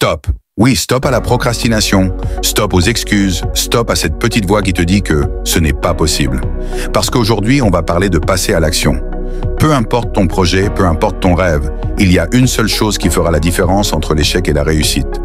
Stop. Oui, stop à la procrastination, stop aux excuses, stop à cette petite voix qui te dit que ce n'est pas possible. Parce qu'aujourd'hui, on va parler de passer à l'action. Peu importe ton projet, peu importe ton rêve, il y a une seule chose qui fera la différence entre l'échec et la réussite.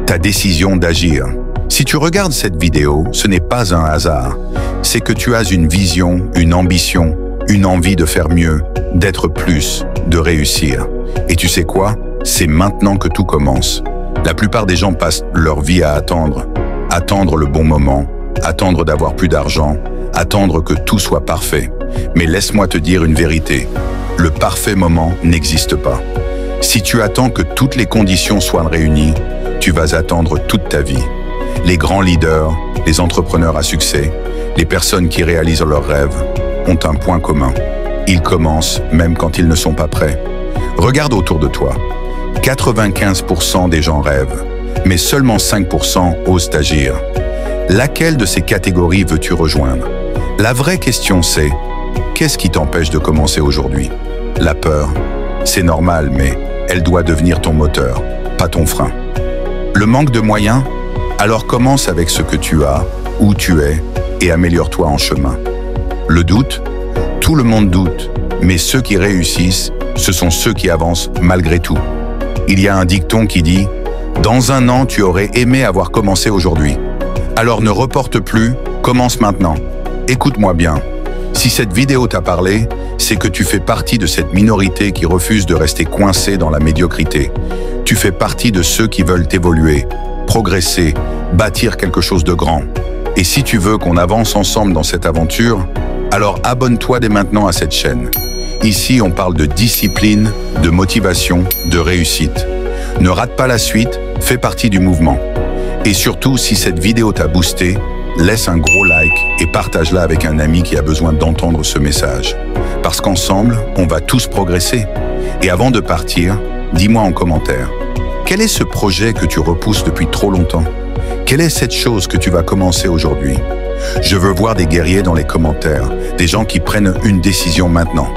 Ta décision d'agir. Si tu regardes cette vidéo, ce n'est pas un hasard. C'est que tu as une vision, une ambition, une envie de faire mieux, d'être plus, de réussir. Et tu sais quoi? C'est maintenant que tout commence. La plupart des gens passent leur vie à attendre. Attendre le bon moment, attendre d'avoir plus d'argent, attendre que tout soit parfait. Mais laisse-moi te dire une vérité. Le parfait moment n'existe pas. Si tu attends que toutes les conditions soient réunies, tu vas attendre toute ta vie. Les grands leaders, les entrepreneurs à succès, les personnes qui réalisent leurs rêves ont un point commun. Ils commencent même quand ils ne sont pas prêts. Regarde autour de toi. 95% des gens rêvent, mais seulement 5% osent agir. Laquelle de ces catégories veux-tu rejoindre? La vraie question c'est, qu'est-ce qui t'empêche de commencer aujourd'hui? La peur, c'est normal, mais elle doit devenir ton moteur, pas ton frein. Le manque de moyens? Alors commence avec ce que tu as, où tu es, et améliore-toi en chemin. Le doute? Tout le monde doute, mais ceux qui réussissent, ce sont ceux qui avancent malgré tout. Il y a un dicton qui dit « Dans un an, tu aurais aimé avoir commencé aujourd'hui. Alors ne reporte plus, commence maintenant. » Écoute-moi bien. Si cette vidéo t'a parlé, c'est que tu fais partie de cette minorité qui refuse de rester coincé dans la médiocrité. Tu fais partie de ceux qui veulent évoluer, progresser, bâtir quelque chose de grand. Et si tu veux qu'on avance ensemble dans cette aventure, alors abonne-toi dès maintenant à cette chaîne. Ici, on parle de discipline, de motivation, de réussite. Ne rate pas la suite, fais partie du mouvement. Et surtout, si cette vidéo t'a boosté, laisse un gros like et partage-la avec un ami qui a besoin d'entendre ce message. Parce qu'ensemble, on va tous progresser. Et avant de partir, dis-moi en commentaire, quel est ce projet que tu repousses depuis trop longtemps? Quelle est cette chose que tu vas commencer aujourd'hui? Je veux voir des guerriers dans les commentaires, des gens qui prennent une décision maintenant.